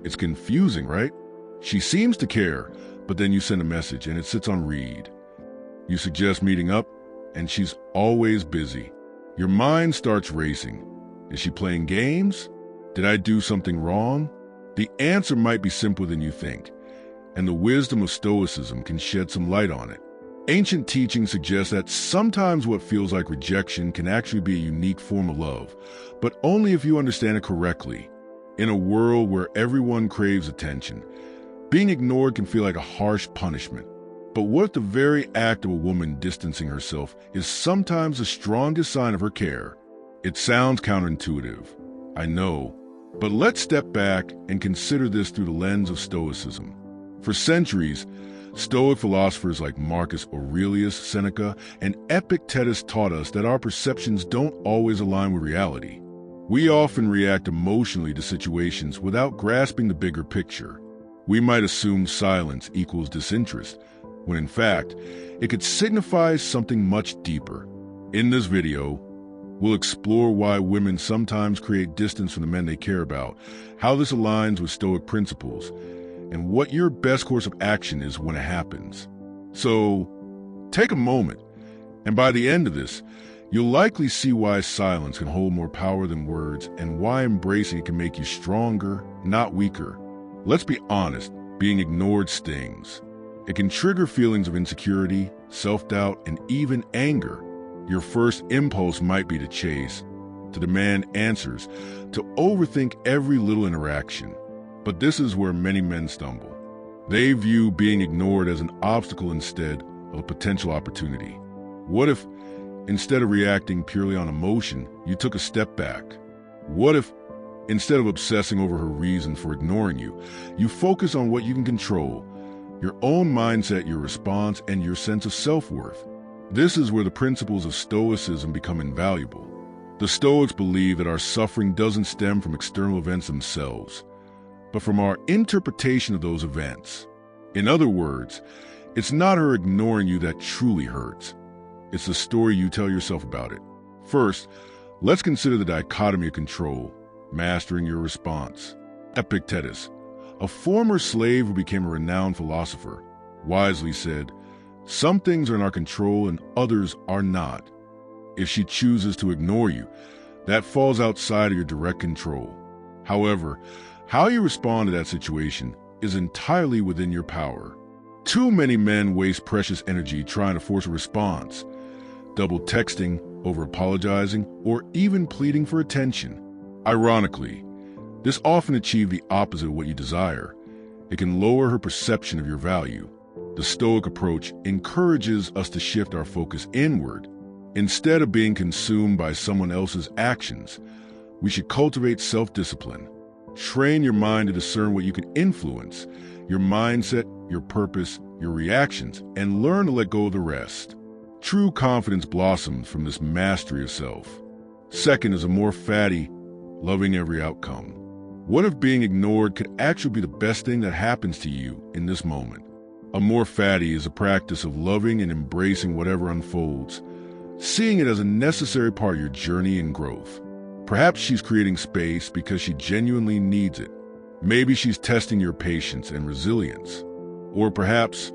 It's confusing, right? She seems to care, but then you send a message and it sits on read. You suggest meeting up, and she's always busy. Your mind starts racing. Is she playing games? Did I do something wrong? The answer might be simpler than you think, and the wisdom of Stoicism can shed some light on it. Ancient teaching suggests that sometimes what feels like rejection can actually be a unique form of love, but only if you understand it correctly. In a world where everyone craves attention, being ignored can feel like a harsh punishment. But what if the very act of a woman distancing herself is sometimes the strongest sign of her care? It sounds counterintuitive, I know, but let's step back and consider this through the lens of Stoicism. For centuries, Stoic philosophers like Marcus Aurelius Seneca and Epictetus taught us that our perceptions don't always align with reality. We often react emotionally to situations without grasping the bigger picture. We might assume silence equals disinterest, when in fact, it could signify something much deeper. In this video, we'll explore why women sometimes create distance from the men they care about, how this aligns with Stoic principles, and what your best course of action is when it happens. So, take a moment, and by the end of this, you'll likely see why silence can hold more power than words and why embracing it can make you stronger, not weaker. Let's be honest, being ignored stings. It can trigger feelings of insecurity, self-doubt, and even anger. Your first impulse might be to chase, to demand answers, to overthink every little interaction. But this is where many men stumble. They view being ignored as an obstacle instead of a potential opportunity. What if, instead of reacting purely on emotion, you took a step back? What if, instead of obsessing over her reason for ignoring you, you focus on what you can control, your own mindset, your response, and your sense of self-worth? This is where the principles of Stoicism become invaluable. The Stoics believe that our suffering doesn't stem from external events themselves, but from our interpretation of those events. In other words, it's not her ignoring you that truly hurts. It's the story you tell yourself about it. First, let's consider the dichotomy of control, mastering your response. Epictetus, a former slave who became a renowned philosopher, wisely said, "Some things are in our control and others are not." If she chooses to ignore you, that falls outside of your direct control. However, how you respond to that situation is entirely within your power. Too many men waste precious energy trying to force a response, double texting, over apologizing, or even pleading for attention. Ironically, this often achieves the opposite of what you desire. It can lower her perception of your value. The Stoic approach encourages us to shift our focus inward. Instead of being consumed by someone else's actions, we should cultivate self-discipline. Train your mind to discern what you can influence, your mindset, your purpose, your reactions, and learn to let go of the rest. True confidence blossoms from this mastery of self. Second is a more fatty, loving every outcome. What if being ignored could actually be the best thing that happens to you in this moment? A more fatty is a practice of loving and embracing whatever unfolds, seeing it as a necessary part of your journey and growth. Perhaps she's creating space because she genuinely needs it. Maybe she's testing your patience and resilience. Or perhaps,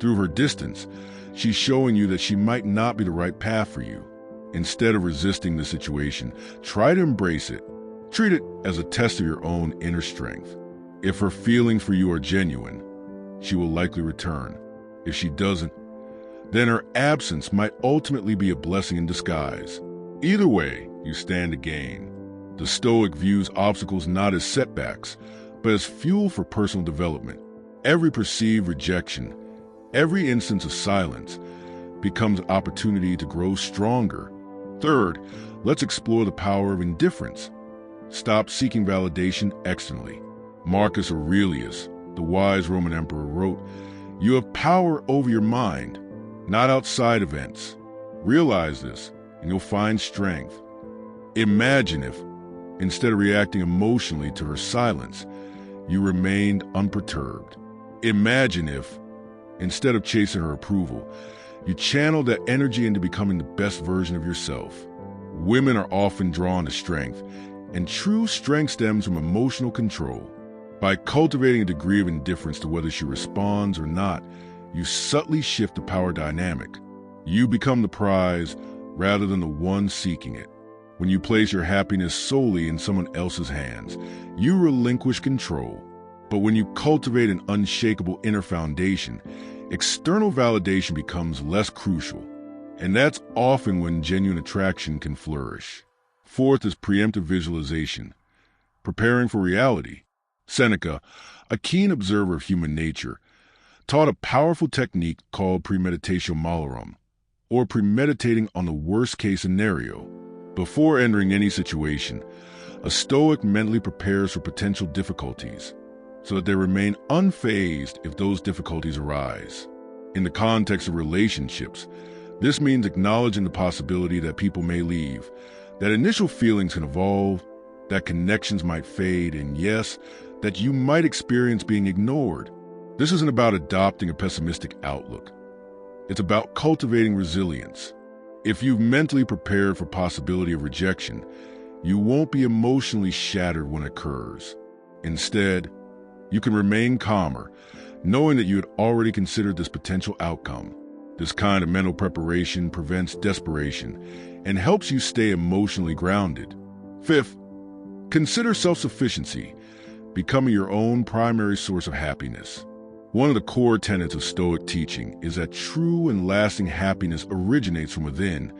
through her distance, she's showing you that she might not be the right path for you. Instead of resisting the situation, try to embrace it. Treat it as a test of your own inner strength. If her feelings for you are genuine, she will likely return. If she doesn't, then her absence might ultimately be a blessing in disguise. Either way, you stand to gain. The Stoic views obstacles not as setbacks, but as fuel for personal development. Every perceived rejection, every instance of silence, becomes an opportunity to grow stronger. Third, let's explore the power of indifference. Stop seeking validation externally. Marcus Aurelius, the wise Roman emperor, wrote, "You have power over your mind, not outside events. Realize this, and you'll find strength." Imagine if, instead of reacting emotionally to her silence, you remained unperturbed. Imagine if, instead of chasing her approval, you channeled that energy into becoming the best version of yourself. Women are often drawn to strength, and true strength stems from emotional control. By cultivating a degree of indifference to whether she responds or not, you subtly shift the power dynamic. You become the prize rather than the one seeking it. When you place your happiness solely in someone else's hands, you relinquish control. But when you cultivate an unshakable inner foundation, external validation becomes less crucial. And that's often when genuine attraction can flourish. Fourth is preemptive visualization, preparing for reality. Seneca, a keen observer of human nature, taught a powerful technique called premeditatio malorum, or premeditating on the worst-case scenario. Before entering any situation, a Stoic mentally prepares for potential difficulties, so that they remain unfazed if those difficulties arise. In the context of relationships, this means acknowledging the possibility that people may leave, that initial feelings can evolve, that connections might fade, and yes, that you might experience being ignored. This isn't about adopting a pessimistic outlook. It's about cultivating resilience. If you've mentally prepared for possibility of rejection, you won't be emotionally shattered when it occurs. Instead, you can remain calmer, knowing that you had already considered this potential outcome. This kind of mental preparation prevents desperation and helps you stay emotionally grounded. Fifth, consider self-sufficiency, becoming your own primary source of happiness. One of the core tenets of Stoic teaching is that true and lasting happiness originates from within,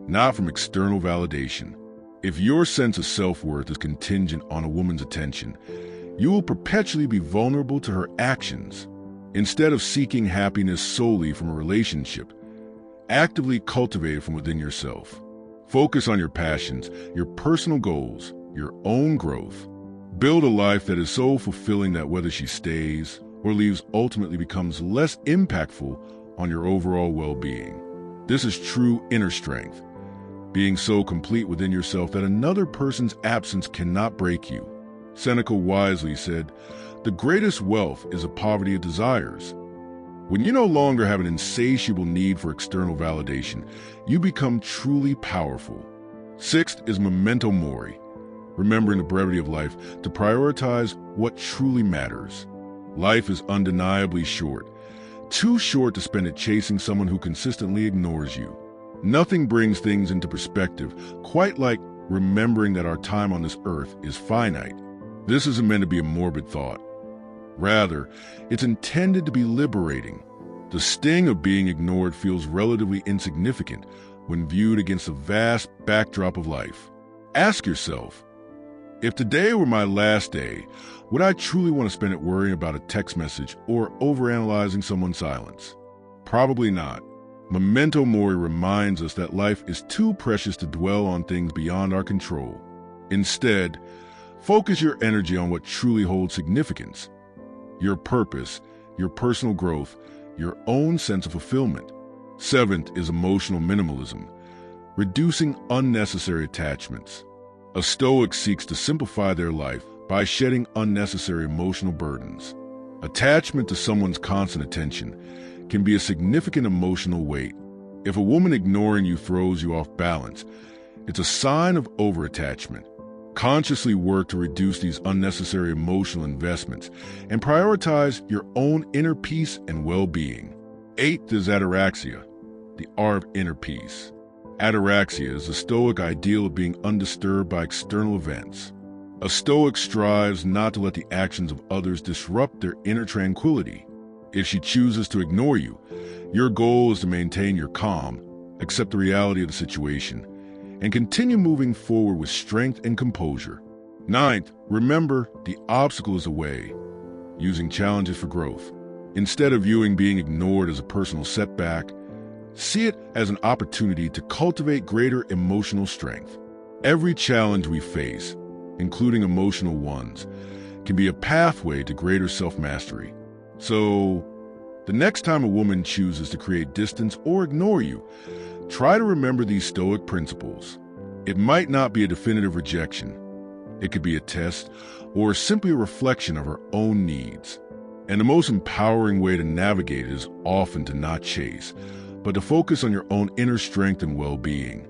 not from external validation. If your sense of self-worth is contingent on a woman's attention, you will perpetually be vulnerable to her actions. Instead of seeking happiness solely from a relationship, actively cultivate it from within yourself. Focus on your passions, your personal goals, your own growth. Build a life that is so fulfilling that whether she stays or leaves ultimately becomes less impactful on your overall well-being. This is true inner strength, being so complete within yourself that another person's absence cannot break you. Seneca wisely said, "The greatest wealth is a poverty of desires." When you no longer have an insatiable need for external validation, you become truly powerful. Sixth is memento mori, remembering the brevity of life to prioritize what truly matters. Life is undeniably short, too short to spend it chasing someone who consistently ignores you. Nothing brings things into perspective quite like remembering that our time on this earth is finite. This isn't meant to be a morbid thought. Rather, it's intended to be liberating. The sting of being ignored feels relatively insignificant when viewed against the vast backdrop of life. Ask yourself, if today were my last day, would I truly want to spend it worrying about a text message or overanalyzing someone's silence? Probably not. Memento mori reminds us that life is too precious to dwell on things beyond our control. Instead, focus your energy on what truly holds significance: your purpose, your personal growth, your own sense of fulfillment. Seventh is emotional minimalism, reducing unnecessary attachments. A Stoic seeks to simplify their life by shedding unnecessary emotional burdens. Attachment to someone's constant attention can be a significant emotional weight. If a woman ignoring you throws you off balance, it's a sign of overattachment. Consciously work to reduce these unnecessary emotional investments and prioritize your own inner peace and well-being. Eighth is ataraxia, the art of inner peace. Ataraxia is the Stoic ideal of being undisturbed by external events. A Stoic strives not to let the actions of others disrupt their inner tranquility. If she chooses to ignore you, your goal is to maintain your calm, accept the reality of the situation, and continue moving forward with strength and composure. Ninth, remember the obstacle is a way, using challenges for growth. Instead of viewing being ignored as a personal setback, see it as an opportunity to cultivate greater emotional strength. Every challenge we face, including emotional ones, can be a pathway to greater self-mastery. So, the next time a woman chooses to create distance or ignore you, try to remember these Stoic principles. It might not be a definitive rejection. It could be a test or simply a reflection of her own needs. And the most empowering way to navigate it is often to not chase, but to focus on your own inner strength and well-being.